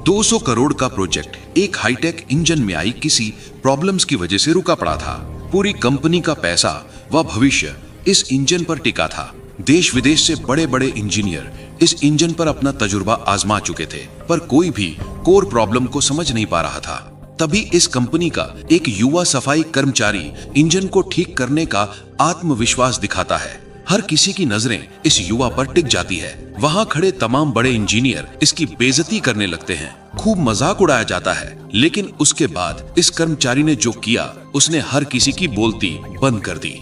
200 करोड़ का प्रोजेक्ट एक hi tech engine में आई किसी प्रॉब्लम्स की वजह से रुका पड़ा था। पूरी कंपनी का पैसा व भविष्य इस इंजन पर टिका था। देश विदेश से बड़े बड़े इंजीनियर इस इंजन पर अपना तजुर्बा आजमा चुके थे, पर कोई भी कोर प्रॉब्लम को समझ नहीं पा रहा था। तभी इस कंपनी का एक युवा सफाई कर्मचारी इंजन को ठीक करने का आत्मविश्वास दिखाता है। हर किसी की नजरें इस युवा पर टिक जाती है। वहां खड़े तमाम बड़े इंजीनियर इसकी बेइज्जती करने लगते हैं, खूब मजाक उड़ाया जाता है। लेकिन उसके बाद इस कर्मचारी ने जो किया, उसने हर किसी की बोलती बंद कर दी।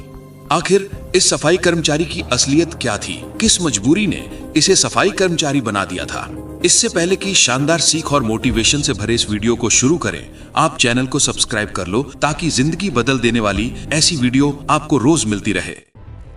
आखिर इस सफाई कर्मचारी की असलियत क्या थी? किस मजबूरी ने इसे सफाई कर्मचारी बना दिया था? इससे पहले कि शानदार सीख और मोटिवेशन से भरे इस वीडियो को शुरू करें, आप चैनल को सब्सक्राइब कर लो ताकि जिंदगी बदल देने वाली ऐसी वीडियो आपको रोज मिलती रहे।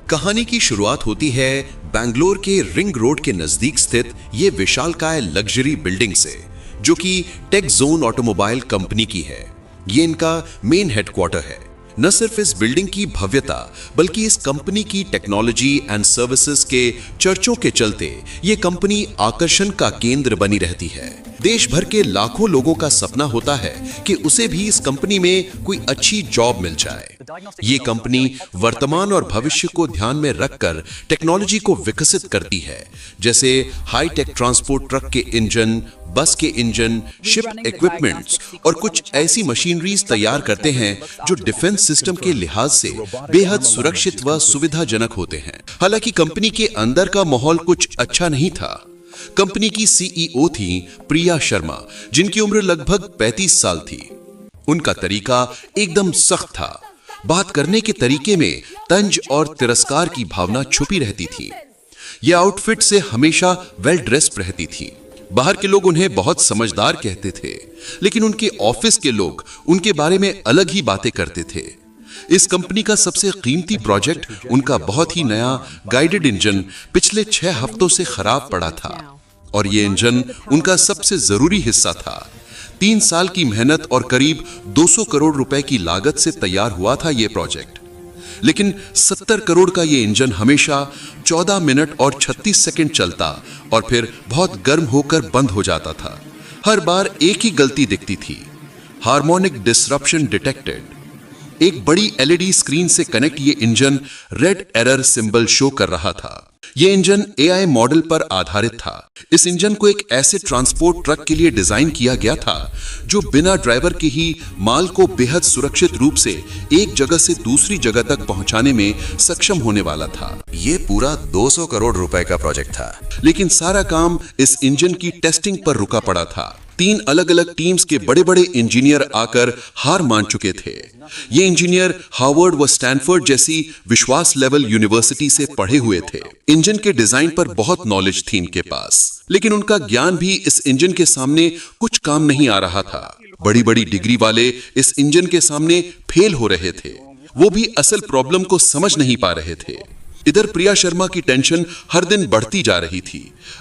कहानी की शुरुआत होती है बैंगलोर के रिंग रोड के नजदीक स्थित ये विशालकाय लग्जरी बिल्डिंग से, जो कि टेक जोन ऑटोमोबाइल कंपनी की है। ये इनका मेन हेडक्वार्टर है। न सिर्फ इस बिल्डिंग की भव्यता बल्कि इस कंपनी की टेक्नोलॉजी एंड सर्विसेज के चर्चों के चलते ये कंपनी आकर्षण का केंद्र बनी रहती है। देश भर के लाखों लोगों का सपना होता है कि उसे भी इस कंपनी में कोई अच्छी जॉब मिल जाए। ये कंपनी वर्तमान और भविष्य को ध्यान में रखकर टेक्नोलॉजी को विकसित करती है, जैसे हाई टेक ट्रांसपोर्ट ट्रक के इंजन, बस के इंजन, शिप इक्विपमेंट्स और कुछ ऐसी मशीनरीज तैयार करते हैं जो डिफेंस सिस्टम के लिहाज से बेहद सुरक्षित व सुविधाजनक होते हैं। हालांकि कंपनी के अंदर का माहौल कुछ अच्छा नहीं था। कंपनी की सीईओ थी प्रिया शर्मा, जिनकी उम्र लगभग 35 साल थी। उनका तरीका एकदम सख्त था। बात करने के तरीके में तंज और तिरस्कार की भावना छुपी रहती थी। यह आउटफिट से हमेशा वेल ड्रेस्ड रहती थी। बाहर के लोग उन्हें बहुत समझदार कहते थे, लेकिन उनके ऑफिस के लोग उनके बारे में अलग ही बातें करते थे। इस कंपनी का सबसे कीमती प्रोजेक्ट उनका बहुत ही नया गाइडेड इंजन पिछले 6 हफ्तों से खराब पड़ा था, और ये इंजन उनका सबसे जरूरी हिस्सा था। 3 साल की मेहनत और करीब 200 करोड़ रुपए की लागत से तैयार हुआ था ये प्रोजेक्ट। लेकिन 70 करोड़ का ये इंजन हमेशा 14 मिनट और 36 सेकंड चलता और फिर बहुत गर्म होकर बंद हो जाता था। हर बार एक ही गलती दिखती थी, हार्मोनिक डिसरप्शन डिटेक्टेड। एक बड़ी एलईडी स्क्रीन से कनेक्ट ये engine red error symbol show कर रहा था। ये इंजन एआई मॉडल पर आधारित था। इस इंजन को एक ऐसे ट्रांसपोर्ट ट्रक के लिए डिजाइन किया गया था जो बिना ड्राइवर के ही माल को बेहद सुरक्षित रूप से एक जगह से दूसरी जगह तक पहुंचाने में सक्षम होने वाला था। ये पूरा 200 करोड़ रुपए का प्रोजेक्ट था, लेकिन सारा काम इस इंजन की टेस्टिंग पर रुका पड़ा था। 3 अलग अलग टीम्स के बड़े बड़े इंजीनियर आकर हार मान चुके थे। ये इंजीनियर हार्वर्ड व स्टैनफोर्ड जैसी विश्वास लेवल यूनिवर्सिटी से पढ़े हुए थे। इंजन के डिजाइन पर बहुत नॉलेज थी इनके पास, लेकिन उनका ज्ञान भी इस इंजन के सामने कुछ काम नहीं आ रहा था। बड़ी बड़ी डिग्री वाले इस इंजन के सामने फेल हो रहे थे। वो भी असल प्रॉब्लम को समझ नहीं पा रहे थे। इधर प्रिया शर्मा की टेंशन हर दिन बढ़ती जा रही थी।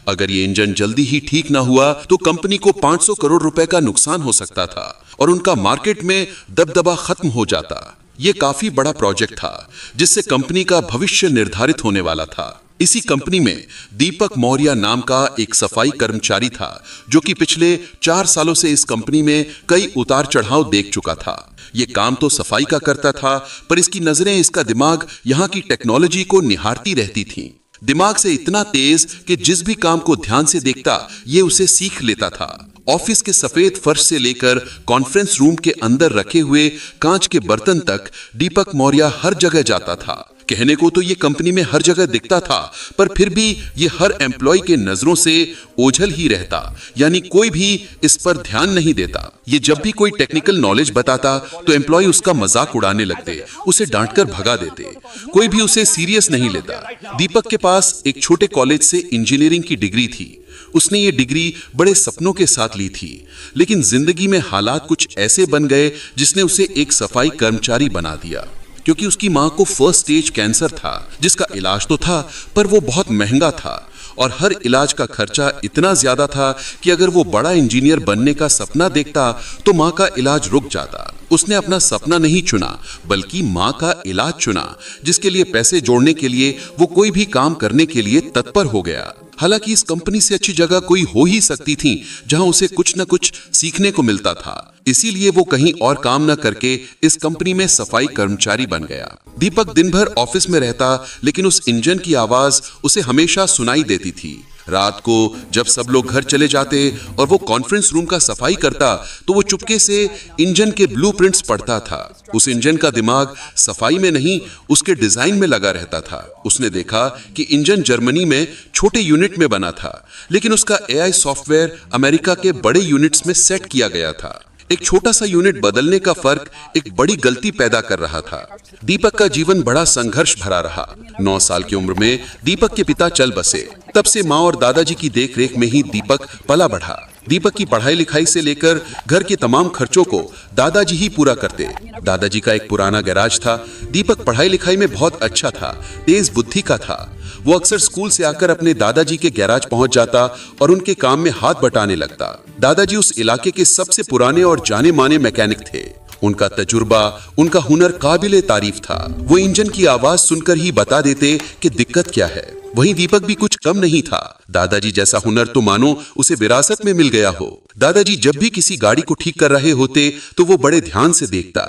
अगर ये इंजन जल्दी ही ठीक ना हुआ तो कंपनी को 500 करोड़ रुपए का नुकसान हो सकता था और उनका मार्केट में दबदबा खत्म हो जाता। ये काफी बड़ा प्रोजेक्ट था जिससे कंपनी का भविष्य निर्धारित होने वाला था। इसी कंपनी में दीपक मौर्य नाम का एक सफाई कर्मचारी था, जो कि पिछले 4 सालों से इस कंपनी में कई उतार चढ़ाव देख चुका था। ये काम तो सफाई का करता था, पर इसकी नजरें, इसका दिमाग यहाँ की टेक्नोलॉजी को निहारती रहती थीं। दिमाग से इतना तेज कि जिस भी काम को ध्यान से देखता ये उसे सीख लेता था। ऑफिस के सफेद फर्श से लेकर कॉन्फ्रेंस रूम के अंदर रखे हुए कांच के बर्तन तक दीपक मौर्य हर जगह जाता था। कहने को तो ये कंपनी में हर जगह दिखता था, पर फिर भी ये हर एम्प्लॉय के नजरों से ओझल ही रहता, यानी कोई भी इस पर ध्यान नहीं देता। ये जब भी कोई टेक्निकल नॉलेज बताता तो एम्प्लॉय उसका मजाक उड़ाने लगते, उसे डांटकर भगा देते। कोई भी उसे सीरियस नहीं लेता। दीपक के पास एक छोटे कॉलेज से इंजीनियरिंग की डिग्री थी। उसने ये डिग्री बड़े सपनों के साथ ली थी, लेकिन जिंदगी में हालात कुछ ऐसे बन गए जिसने उसे एक सफाई कर्मचारी बना दिया। क्योंकि उसकी मां को फर्स्ट स्टेज कैंसर था, जिसका इलाज तो था पर वो बहुत महंगा था और हर इलाज का खर्चा इतना ज्यादा था कि अगर वो बड़ा इंजीनियर बनने का सपना देखता तो मां का इलाज रुक जाता। उसने अपना सपना नहीं चुना बल्कि मां का इलाज चुना, जिसके लिए पैसे जोड़ने के लिए वो कोई भी काम करने के लिए तत्पर हो गया। हालांकि इस कंपनी से अच्छी जगह कोई हो ही सकती थी जहां उसे कुछ न कुछ सीखने को मिलता था। इसीलिए वो कहीं और काम न करके इस कंपनी में सफाई कर्मचारी बन गया। दीपक दिन भर ऑफिस में रहता, लेकिन उस इंजन की आवाज उसे हमेशा सुनाई देती थी। रात को जब सब लोग घर चले जाते और वो कॉन्फ्रेंस रूम का सफाई करता, तो वो चुपके से इंजन के ब्लूप्रिंट्स पढ़ता था। उस इंजन का दिमाग सफाई में नहीं, उसके डिजाइन में लगा रहता था। उसने देखा कि इंजन जर्मनी में छोटे यूनिट में बना था, लेकिन उसका एआई सॉफ्टवेयर अमेरिका के बड़े यूनिट्स में सेट किया गया था। एक छोटा सा यूनिट बदलने का फर्क एक बड़ी गलती पैदा कर रहा था। दीपक का जीवन बड़ा संघर्ष भरा रहा। 9 साल की उम्र में दीपक के पिता चल बसे। तब से माँ और दादाजी की देखरेख में ही दीपक पला बढ़ा। दीपक की पढ़ाई लिखाई से लेकर घर के तमाम खर्चों को दादाजी ही पूरा करते। दादाजी का एक पुराना गैराज था। दीपक पढ़ाई लिखाई में बहुत अच्छा था, तेज बुद्धि का था। वो अक्सर स्कूल से आकर अपने दादाजी के गैराज पहुंच जाता और उनके काम में हाथ बटाने लगता। दादाजी उस इलाके के सबसे पुराने और जाने माने मैकेनिक थे। उनका तजुर्बा, उनका हुनर काबिले तारीफ था। वो इंजन की आवाज सुनकर ही बता देते कि दिक्कत क्या है। वहीं दीपक भी कुछ कम नहीं था। दादाजी जैसा हुनर तो मानो उसे विरासत में मिल गया हो। दादाजी जब भी किसी गाड़ी को ठीक कर रहे होते तो वो बड़े ध्यान से देखता,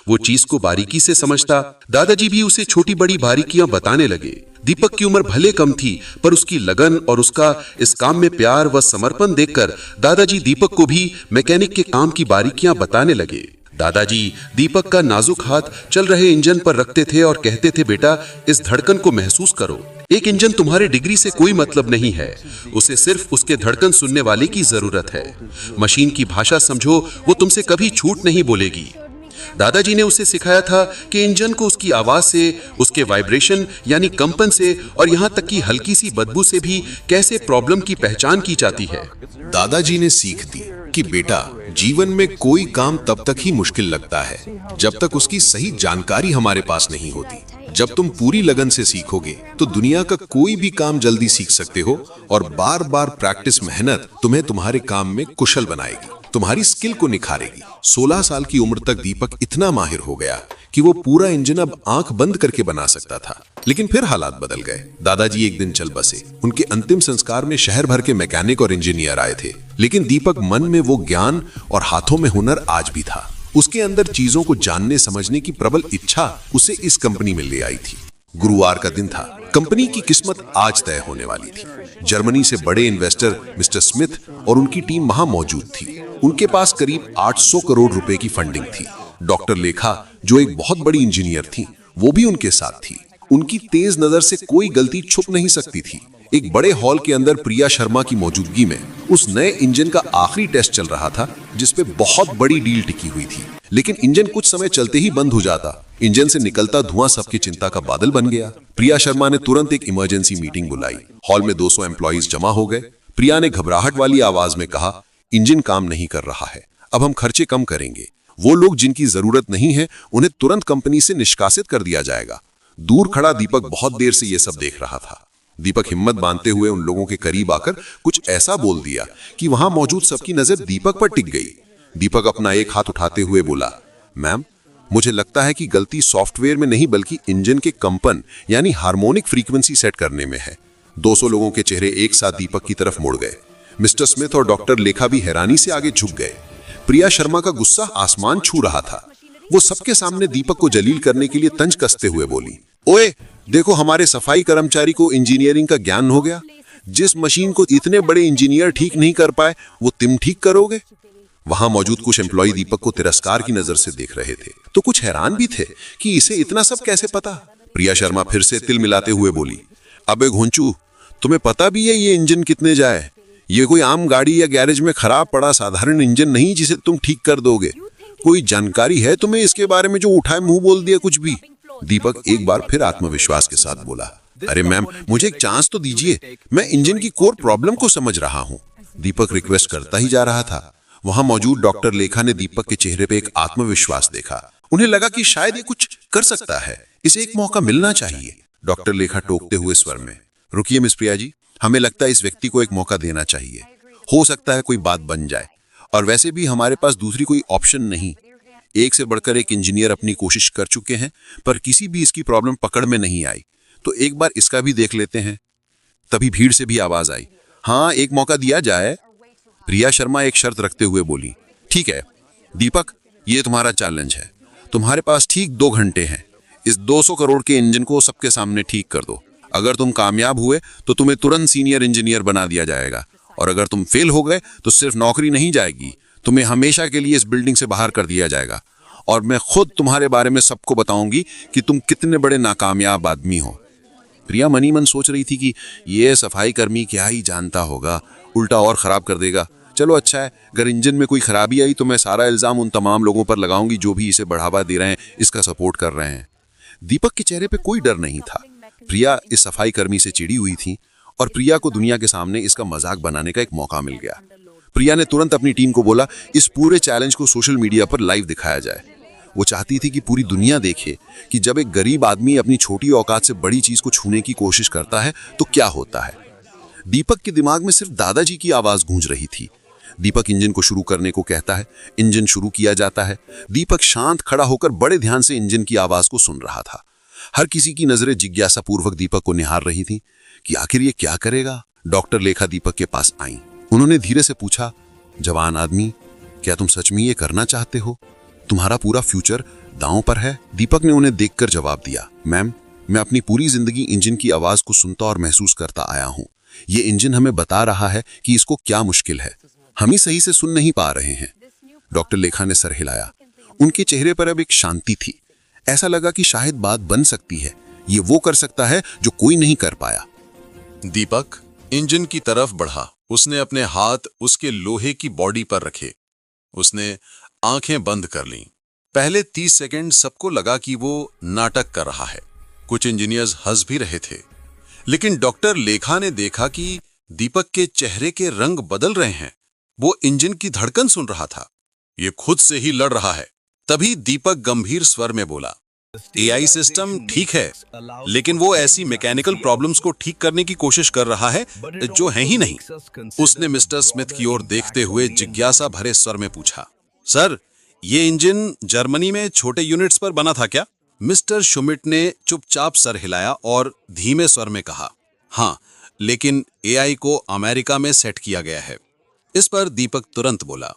वो चीज को बारीकी से समझता। दादाजी भी उसे छोटी बड़ी बारीकियां बताने लगे। दीपक की उम्र भले कम थी, पर उसकी लगन और उसका इस काम में प्यार व समर्पण देखकर दादाजी दीपक को भी मैकेनिक के काम की बारीकियां बताने लगे। दादाजी दीपक का नाजुक हाथ चल रहे इंजन पर रखते थे और कहते थे, बेटा इस धड़कन को महसूस करो। एक इंजन तुम्हारे डिग्री से कोई मतलब नहीं है, उसे सिर्फ उसके धड़कन सुनने वाले की जरूरत है। मशीन की भाषा समझो, वो तुमसे कभी झूठ नहीं बोलेगी। दादाजी ने उसे सिखाया था कि इंजन को उसकी आवाज से, उसके वाइब्रेशन यानी कंपन से और यहाँ तक कि हल्की सी बदबू से भी कैसे प्रॉब्लम की पहचान की जाती है। दादाजी ने सीख दी कि बेटा, जीवन में कोई काम तब तक ही मुश्किल लगता है जब तक उसकी सही जानकारी हमारे पास नहीं होती। जब तुम पूरी लगन से सीखोगे तो दुनिया का कोई भी काम जल्दी सीख सकते हो और बार बार प्रैक्टिस मेहनत तुम्हें तुम्हारे काम में कुशल बनाएगी, तुम्हारी स्किल को निखारेगी। 16 साल की उम्र तक दीपक इतना माहिर हो गया कि वो पूरा इंजन अब आंख बंद करके बना सकता था। लेकिन फिर हालात बदल गए। दादाजी एक दिन चल बसे। उनके अंतिम संस्कार में शहर भर के मैकेनिक और इंजीनियर आए थे, लेकिन दीपक मन में वो ज्ञान और हाथों में हुनर आज भी था। उसके अंदर चीजों को जानने समझने की प्रबल इच्छा उसे इस कंपनी में ले आई थी। गुरुवार का दिन था। कंपनी की किस्मत आज तय होने वाली थी। जर्मनी से बड़े इन्वेस्टर मिस्टर स्मिथ और उनकी टीम वहां मौजूद थी। उनके पास करीब 800 करोड़ रुपए की फंडिंग थी। डॉक्टर लेखा, जो एक बहुत बड़ी इंजीनियर थी, वो भी उनके साथ थी। उनकी तेज नजर से कोई गलती छुप नहीं सकती थी। एक बड़े हॉल के अंदर प्रिया शर्मा की मौजूदगी में उस नए इंजन का आखिरी टेस्ट चल रहा था, जिसपे बहुत बड़ी डील टिकी हुई थी। लेकिन इंजन कुछ समय चलते ही बंद हो जाता। इंजन से निकलता धुआं सबकी चिंता का बादल बन गया। प्रिया शर्मा ने तुरंत एक इमरजेंसी मीटिंग बुलाई। हॉल में 200 एम्प्लॉइज जमा हो गए। प्रिया ने घबराहट वाली आवाज में कहा, इंजन काम नहीं कर रहा है, अब हम खर्चे कम करेंगे। वो लोग जिनकी जरूरत नहीं है उन्हें तुरंत कंपनी से निष्कासित कर दिया जाएगा। दूर खड़ा दीपक बहुत देर से ये सब देख रहा था। दीपक हिम्मत बांधते हुए उन लोगों के करीब आकर कुछ ऐसा बोल दिया कि वहां मौजूद सबकी नजर दीपक पर टिक गई। दीपक अपना एक हाथ उठाते हुए बोला, मैम, मुझे लगता है कि गलती सॉफ्टवेयर में नहीं बल्कि इंजन के कंपन यानी हार्मोनिक फ्रीक्वेंसी सेट करने में है। 200 लोगों के चेहरे एक साथ दीपक की तरफ मुड़ गए। मिस्टर स्मिथ और डॉक्टर लेखा भी हैरानी से आगे झुक गए। प्रिया शर्मा का गुस्सा आसमान छू रहा था। वो सबके सामने दीपक को जलील करने के लिए तंज कसते हुए बोली, ओए देखो, हमारे सफाई कर्मचारी को इंजीनियरिंग का ज्ञान हो गया। जिस मशीन को इतने बड़े इंजीनियर ठीक नहीं कर पाए, वो तुम ठीक करोगे। वहां मौजूद कुछ एम्प्लॉय दीपक को तिरस्कार की नजर से देख रहे थे, तो कुछ हैरान भी थे कि इसे इतना सब कैसे पता। प्रिया शर्मा फिर से तिल मिलाते हुए बोली, अबे घुंचू, तुम्हें पता भी है ये इंजन कितने जाए? ये कोई आम गाड़ी या गैरेज में खराब पड़ा साधारण इंजन नहीं जिसे तुम ठीक कर दोगे। कोई जानकारी है तुम्हें इसके बारे में जो उठाए मुंह बोल दिया कुछ भी? दीपक एक बार फिर आत्मविश्वास के साथ बोला, अरे मैम, मुझे एक चांस तो दीजिए, मैं इंजन की कोर प्रॉब्लम को समझ रहा हूँ। दीपक रिक्वेस्ट करता ही जा रहा था। वहां मौजूद डॉक्टर लेखा ने दीपक के चेहरे पे एक आत्मविश्वास देखा। उन्हें लगा कि शायद ये कुछ कर सकता है, इसे एक मौका मिलना चाहिए। डॉक्टर लेखा टोकते हुए स्वर में, रुकिए मिस प्रिया जी, हमें लगता है इस व्यक्ति को एक मौका देना चाहिए। हो सकता है कोई बात बन जाए, और वैसे भी हमारे पास दूसरी कोई ऑप्शन नहीं। एक से बढ़कर एक इंजीनियर अपनी कोशिश कर चुके हैं, पर किसी भी इसकी प्रॉब्लम पकड़ में नहीं आई, तो एक बार इसका भी देख लेते हैं। तभी भीड़ से भी आवाज आई, हाँ एक मौका दिया जाए। प्रिया शर्मा एक शर्त रखते हुए बोली, ठीक है दीपक, ये तुम्हारा चैलेंज है। तुम्हारे पास ठीक 2 घंटे हैं। इस 200 करोड़ के इंजन को सबके सामने ठीक कर दो। अगर तुम कामयाब हुए तो तुम्हें तुरंत सीनियर इंजीनियर बना दिया जाएगा, और अगर तुम फेल हो गए तो सिर्फ नौकरी नहीं जाएगी, तुम्हें हमेशा के लिए इस बिल्डिंग से बाहर कर दिया जाएगा। और मैं खुद तुम्हारे बारे में सबको बताऊंगी कि तुम कितने बड़े नाकामयाब आदमी हो। प्रिया मनी मन सोच रही थी कि ये सफाई कर्मी क्या ही जानता होगा, उल्टा और खराब कर देगा। चलो अच्छा है, अगर इंजन में कोई खराबी आई तो मैं सारा इल्जाम उन तमाम लोगों पर लगाऊंगी जो भी इसे बढ़ावा दे रहे हैं, इसका सपोर्ट कर रहे हैं। दीपक के चेहरे पे कोई डर नहीं था। प्रिया इस सफाई कर्मी से चिड़ी हुई थी और प्रिया को दुनिया के सामने इसका मजाक बनाने का एक मौका मिल गया। प्रिया ने तुरंत अपनी टीम को बोला, इस पूरे चैलेंज को सोशल मीडिया पर लाइव दिखाया जाए। वो चाहती थी कि पूरी दुनिया देखे कि जब एक गरीब आदमी अपनी छोटी औकात से बड़ी चीज को छूने की कोशिश करता है तो क्या होता है। दीपक के दिमाग में सिर्फ दादाजी की आवाज गूंज रही थी। दीपक इंजन को शुरू करने को कहता है, इंजन शुरू किया जाता है। दीपक शांत खड़ा होकर बड़े ध्यान से इंजन की आवाज को सुन रहा था। हर किसी की नजरें जिज्ञासा पूर्वक दीपक को निहार रही थी कि आखिर ये क्या करेगा। डॉक्टर लेखा दीपक के पास आई। उन्होंने धीरे से पूछा, जवान आदमी, क्या तुम सच में ये करना चाहते हो? तुम्हारा पूरा फ्यूचर दांव पर है। दीपक ने उन्हें देखकर जवाब दिया, मैम, मैं अपनी पूरी जिंदगी इंजन की आवाज को सुनता और महसूस करता आया हूं। ये इंजन हमें बता रहा है कि इसको क्या मुश्किल है, हम ही सही से सुन नहीं पा रहे हैं। डॉक्टर लेखा ने सर हिलाया। उनके चेहरे पर अब एक शांति थी। ऐसा लगा कि शायद बात बन सकती है। ये वो कर सकता है जो कोई नहीं कर पाया। दीपक इंजन की तरफ बढ़ा। उसने अपने हाथ उसके लोहे की बॉडी पर रखे। उसने आंखें बंद कर लीं। पहले 30 सेकंड सबको लगा कि वो नाटक कर रहा है। कुछ इंजीनियर्स हंस भी रहे थे, लेकिन डॉक्टर लेखा ने देखा कि दीपक के चेहरे के रंग बदल रहे हैं। वो इंजन की धड़कन सुन रहा था। ये खुद से ही लड़ रहा है। तभी दीपक गंभीर स्वर में बोला, एआई सिस्टम ठीक है, लेकिन वो ऐसी मैकेनिकल प्रॉब्लम्स को ठीक करने की कोशिश कर रहा है जो है ही नहीं। उसने मिस्टर स्मिथ की ओर देखते हुए जिज्ञासा भरे स्वर में पूछा, सर, ये इंजन जर्मनी में छोटे यूनिट्स पर बना था क्या? मिस्टर शुमिट ने चुपचाप सर हिलाया और धीमे स्वर में कहा, हाँ, लेकिन एआई को अमेरिका में सेट किया गया है। इस पर दीपक तुरंत बोला,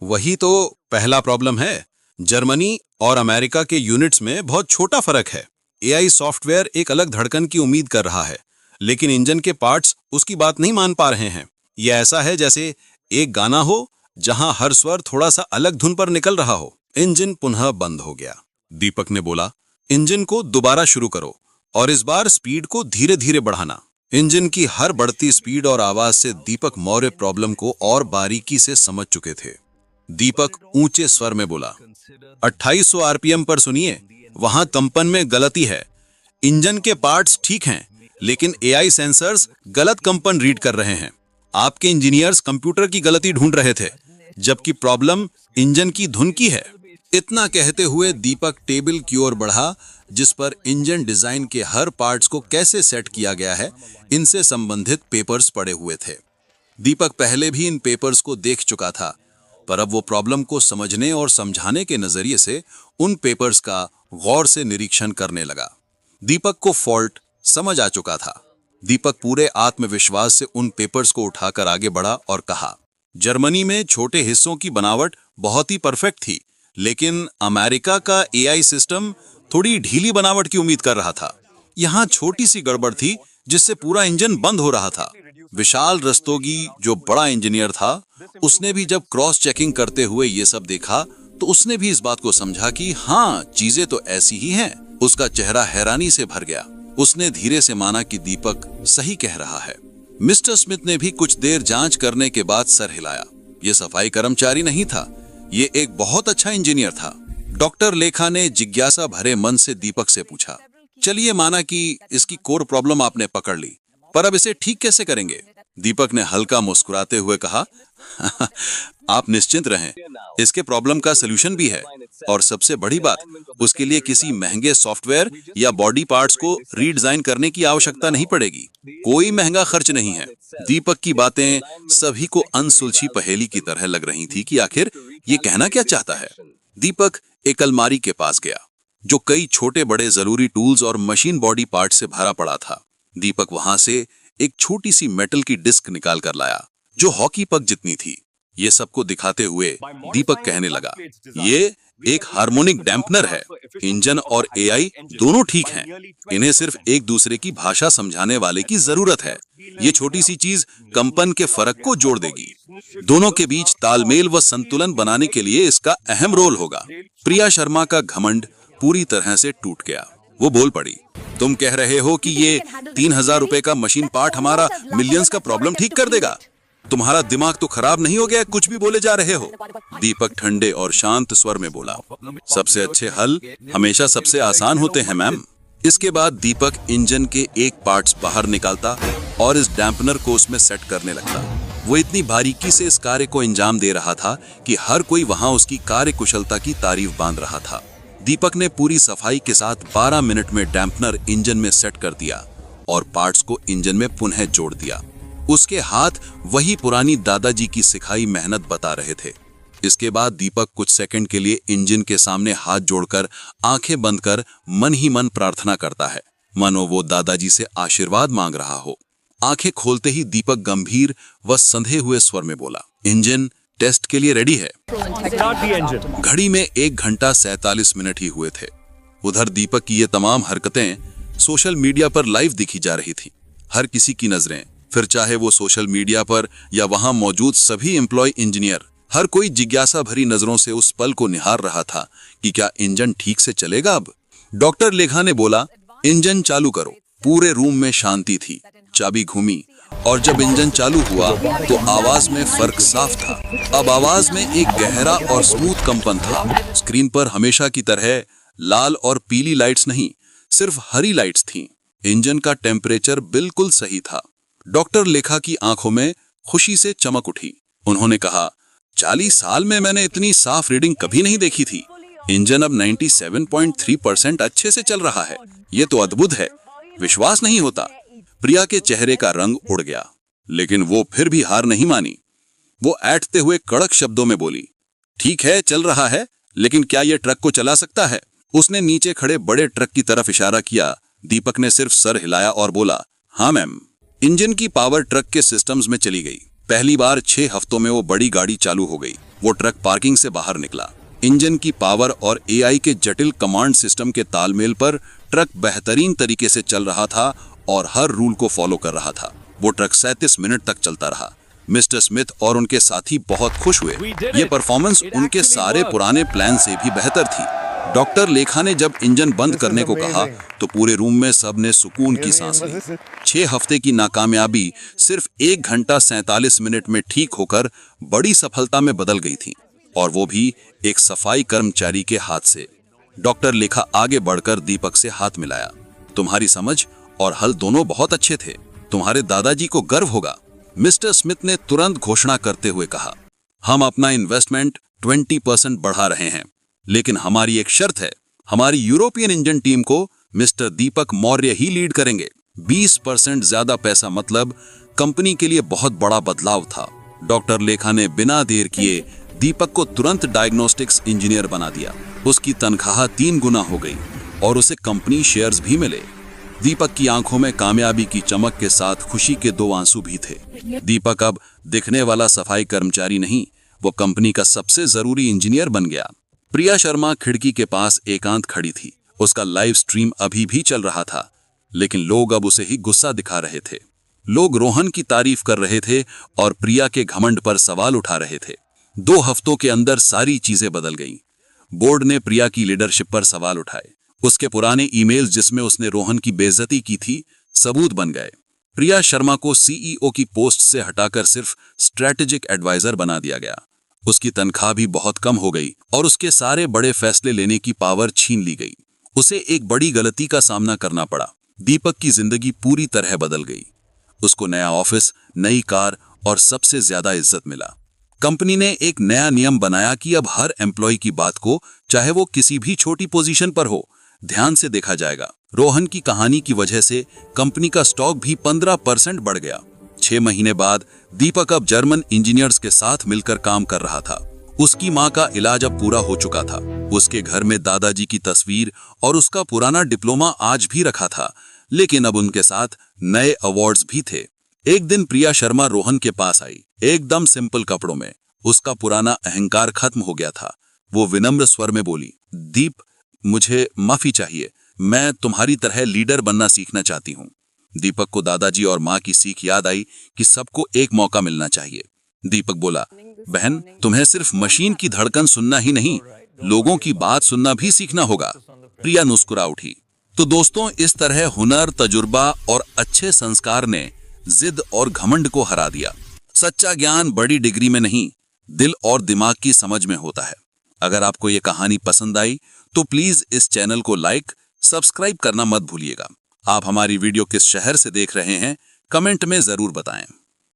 वही तो पहला प्रॉब्लम है। जर्मनी और अमेरिका के यूनिट्स में बहुत छोटा फर्क है। एआई सॉफ्टवेयर एक अलग धड़कन की उम्मीद कर रहा है, लेकिन इंजन के पार्ट्स उसकी बात नहीं मान पा रहे हैं। यह ऐसा है जैसे एक गाना हो जहां हर स्वर थोड़ा सा अलग धुन पर निकल रहा हो। इंजन पुनः बंद हो गया। दीपक ने बोला, इंजन को दोबारा शुरू करो और इस बार स्पीड को धीरे धीरे बढ़ाना। इंजन की हर बढ़ती स्पीड और आवाज से दीपक मौर्य प्रॉब्लम को और बारीकी से समझ चुके थे। दीपक ऊंचे स्वर में बोला, 2800 आरपीएम पर सुनिए, वहां कंपन में गलती है। इंजन के पार्ट्स ठीक हैं, लेकिन एआई सेंसर्स गलत कंपन रीड कर रहे हैं। आपके इंजीनियर्स कंप्यूटर की गलती ढूंढ रहे थे, जबकि प्रॉब्लम इंजन की धुन की है। इतना कहते हुए दीपक टेबल की ओर बढ़ा जिस पर इंजन डिजाइन के हर पार्ट्स को कैसे सेट किया गया है, इनसे संबंधित पेपर्स पड़े हुए थे। दीपक पहले भी इन पेपर्स को देख चुका था, पर अब वो प्रॉब्लम को समझने और समझाने के नजरिए से उन पेपर्स का गौर से निरीक्षण करने लगा। दीपक को फॉल्ट समझ आ चुका था। दीपक पूरे आत्मविश्वास से उन पेपर्स को उठाकर आगे बढ़ा और कहा, जर्मनी में छोटे हिस्सों की बनावट बहुत ही परफेक्ट थी, लेकिन अमेरिका का एआई सिस्टम थोड़ी ढीली बनावट की उम्मीद कर रहा था। यहाँ छोटी सी गड़बड़ थी जिससे पूरा इंजन बंद हो रहा था। विशाल रस्तोगी, जो बड़ा इंजीनियर था, उसने भी जब क्रॉस चेकिंग करते हुए ये सब देखा तो उसने भी इस बात को समझा कि हाँ, चीजें तो ऐसी ही हैं। उसका चेहरा हैरानी से भर गया। उसने धीरे से माना कि दीपक सही कह रहा है। मिस्टर स्मिथ ने भी कुछ देर जांच करने के बाद सर हिलाया। ये सफाई कर्मचारी नहीं था, ये एक बहुत अच्छा इंजीनियर था। डॉक्टर लेखा ने जिज्ञासा भरे मन से दीपक से पूछा, चलिए माना कि इसकी कोर प्रॉब्लम आपने पकड़ ली, पर अब इसे ठीक कैसे करेंगे? दीपक ने हल्का मुस्कुराते हुए कहा, आप निश्चिंत रहें, इसके प्रॉब्लम का सलूशन भी है, और सबसे बड़ी बात, उसके लिए किसी महंगे सॉफ्टवेयर या बॉडी पार्ट्स को रीडिजाइन करने की आवश्यकता नहीं पड़ेगी। कोई महंगा खर्च नहीं है। दीपक की बातें सभी को अनसुलझी पहेली की तरह लग रही थी कि आखिर ये कहना क्या चाहता है। दीपक एक अलमारी के पास गया जो कई छोटे बड़े जरूरी टूल्स और मशीन बॉडी पार्ट से भरा पड़ा था। दीपक वहां से एक छोटी सी मेटल की डिस्क निकाल कर लाया जो हॉकी पक जितनी थी। ये सबको दिखाते हुए दीपक कहने लगा, ये एक हार्मोनिक डैम्पनर है। इंजन और एआई दोनों ठीक हैं। इन्हें सिर्फ एक दूसरे की भाषा समझाने वाले की जरूरत है। ये छोटी सी चीज कंपन के फर्क को जोड़ देगी। दोनों के बीच तालमेल व संतुलन बनाने के लिए इसका अहम रोल होगा। प्रिया शर्मा का घमंड पूरी तरह से टूट गया। वो बोल पड़ी, तुम कह रहे हो कि ये 3000 रुपए का मशीन पार्ट हमारा मिलियंस का प्रॉब्लम ठीक कर देगा? तुम्हारा दिमाग तो खराब नहीं हो गया? कुछ भी बोले जा रहे हो। दीपक ठंडे और शांत स्वर में बोला, सबसे अच्छे हल हमेशा सबसे आसान होते हैं मैम। इसके बाद दीपक इंजन के एक पार्ट्स बाहर निकालता और इस डैम्पनर को उसमें सेट करने लगता। वो इतनी बारीकी से इस कार्य को अंजाम दे रहा था कि हर कोई वहां उसकी कार्य कुशलता की तारीफ बांध रहा था। दीपक ने पूरी सफाई के साथ 12 मिनट में डैम्पनर इंजन में सेट कर दिया और पार्ट्स को इंजन में पुनः जोड़ दिया। उसके हाथ वही पुरानी दादाजी की सिखाई मेहनत बता रहे थे। इसके बाद दीपक कुछ सेकंड के लिए इंजन के सामने हाथ जोड़कर आंखें बंद कर मन ही मन प्रार्थना करता है, मानो वो दादाजी से आशीर्वाद मांग रहा हो। आंखें खोलते ही दीपक गंभीर व संधे हुए स्वर में बोला, इंजन टेस्ट के लिए रेडी है। घड़ी में 1 घंटा 47 मिनट ही हुए थे। उधर दीपक की ये तमाम हरकतें सोशल मीडिया पर लाइव दिखी जा रही थी। हर किसी की नजरें, फिर चाहे वो सोशल मीडिया पर या वहां मौजूद सभी एम्प्लॉय इंजीनियर, हर कोई जिज्ञासा भरी नजरों से उस पल को निहार रहा था कि क्या इंजन ठीक से चलेगा अब। डॉक्टर लेखा ने बोला, इंजन चालू करो। पूरे रूम में शांति थी। चाबी घूमी और जब इंजन चालू हुआ तो आवाज में फर्क साफ था। अब आवाज में एक गहरा और स्मूथ कंपन था। स्क्रीन पर हमेशा की तरह लाल और पीली लाइट्स नहीं, सिर्फ हरी लाइट्स थीं। इंजन का टेम्परेचर बिल्कुल सही था। डॉक्टर लेखा की आंखों में खुशी से चमक उठी। उन्होंने कहा, 40 साल में मैंने इतनी साफ रीडिंग कभी नहीं देखी थी। इंजन अब 97.3% अच्छे से चल रहा है। ये तो अद्भुत है, विश्वास नहीं होता। प्रिया के चेहरे का रंग उड़ गया, लेकिन वो फिर भी हार नहीं मानी। वो ऐंठते हुए कड़क शब्दों में बोली, ठीक है चल रहा है, लेकिन क्या ये ट्रक को चला सकता है? उसने नीचे खड़े बड़े ट्रक की तरफ इशारा किया। दीपक ने सिर्फ सर हिलाया और बोला, हाँ मैम। इंजन की पावर ट्रक के सिस्टम्स में चली गई। पहली बार 6 हफ्तों में वो बड़ी गाड़ी चालू हो गई। वो ट्रक पार्किंग से बाहर निकला। इंजन की पावर और एआई के जटिल कमांड सिस्टम के तालमेल पर ट्रक बेहतरीन तरीके से चल रहा था और हर रूल को फॉलो कर रहा था। वो ट्रक 37 मिनट तक चलता रहा। मिस्टर स्मिथ और उनके साथी बहुत खुश हुए। ये परफॉर्मेंस उनके सारे पुराने प्लान से भी बेहतर थी। डॉक्टर लेखा ने जब इंजन बंद करने को कहा तो पूरे रूम में सबने सुकून की सांस ली। 6 हफ्ते की नाकामयाबी सिर्फ 1 घंटा 47 मिनट में ठीक होकर बड़ी सफलता में बदल गई थी, और वो भी एक सफाई कर्मचारी के हाथ से। डॉक्टर लेखा आगे बढ़कर दीपक से हाथ मिलाया। तुम्हारी समझ और हल दोनों बहुत अच्छे थे। तुम्हारे दादाजी को गर्व होगा। मिस्टर स्मिथ ने तुरंत घोषणा करते हुए कहा, हम अपना इन्वेस्टमेंट 20% बढ़ा रहे हैं, लेकिन हमारी एक शर्त है। हमारी यूरोपियन इंजन टीम को मिस्टर दीपक मौर्य ही लीड करेंगे। 20% ज्यादा पैसा मतलब कंपनी के लिए बहुत बड़ा बदलाव था। डॉक्टर लेखा ने बिना देर किए दीपक को तुरंत डायग्नोस्टिक्स इंजीनियर बना दिया। उसकी तनख्वाह 3 गुना हो गई और उसे कंपनी शेयर्स भी मिले। दीपक की आंखों में कामयाबी की चमक के साथ खुशी के 2 आंसू भी थे। दीपक अब दिखने वाला सफाई कर्मचारी नहीं, वो कंपनी का सबसे जरूरी इंजीनियर बन गया। प्रिया शर्मा खिड़की के पास एकांत खड़ी थी। उसका लाइव स्ट्रीम अभी भी चल रहा था, लेकिन लोग अब उसे ही गुस्सा दिखा रहे थे। लोग रोहन की तारीफ कर रहे थे और प्रिया के घमंड पर सवाल उठा रहे थे। 2 हफ्तों के अंदर सारी चीजें बदल गईं। बोर्ड ने प्रिया की लीडरशिप पर सवाल उठाए। उसके पुराने ईमेल्स जिसमें उसने रोहन की बेइज्जती की थी, सबूत बन गए। प्रिया शर्मा को सीईओ की पोस्ट से हटाकर सिर्फ स्ट्रेटेजिक एडवाइजर बना दिया गया। उसकी तनख्वाह भी बहुत कम हो गई और उसके सारे बड़े फैसले लेने की पावर छीन ली गई। उसे एक बड़ी गलती का सामना करना पड़ा। दीपक की जिंदगी पूरी तरह बदल गई। उसको नया ऑफिस, नई कार और सबसे ज्यादा इज्जत मिला। कंपनी ने एक नया नियम बनाया कि अब हर एम्प्लॉय की बात को, चाहे वो किसी भी छोटी पोजीशन पर हो, ध्यान से देखा जाएगा। रोहन की कहानी की वजह से कंपनी का स्टॉक भी 15% बढ़ गया। 6 महीने बाद दीपक अब जर्मन इंजीनियर्स के साथ मिलकर काम कर रहा था। उसकी मां का इलाज अब पूरा हो चुका था। उसके घर में दादाजी की तस्वीर और उसका पुराना डिप्लोमा आज भी रखा था। लेकिन अब उनके साथ नए अवार्ड्स भी थे। एक दिन प्रिया शर्मा रोहन के पास आई, एकदम सिंपल कपड़ों में। उसका पुराना अहंकार खत्म हो गया था। वो विनम्र स्वर में बोली, दीप, मुझे माफी चाहिए, मैं तुम्हारी तरह लीडर बनना सीखना चाहती हूँ। दीपक को दादाजी और माँ की सीख याद आई कि सबको एक मौका मिलना चाहिए। दीपक बोला, बहन, तुम्हें सिर्फ मशीन की धड़कन सुनना ही नहीं, लोगों की बात सुनना भी सीखना होगा। प्रिया मुस्कुरा उठी। तो दोस्तों, इस तरह हुनर, तजुर्बा और अच्छे संस्कार ने जिद और घमंड को हरा दिया। सच्चा ज्ञान बड़ी डिग्री में नहीं, दिल और दिमाग की समझ में होता है। अगर आपको ये कहानी पसंद आई तो प्लीज इस चैनल को लाइक, सब्सक्राइब करना मत भूलिएगा। आप हमारी वीडियो किस शहर से देख रहे हैं, कमेंट में जरूर बताएं।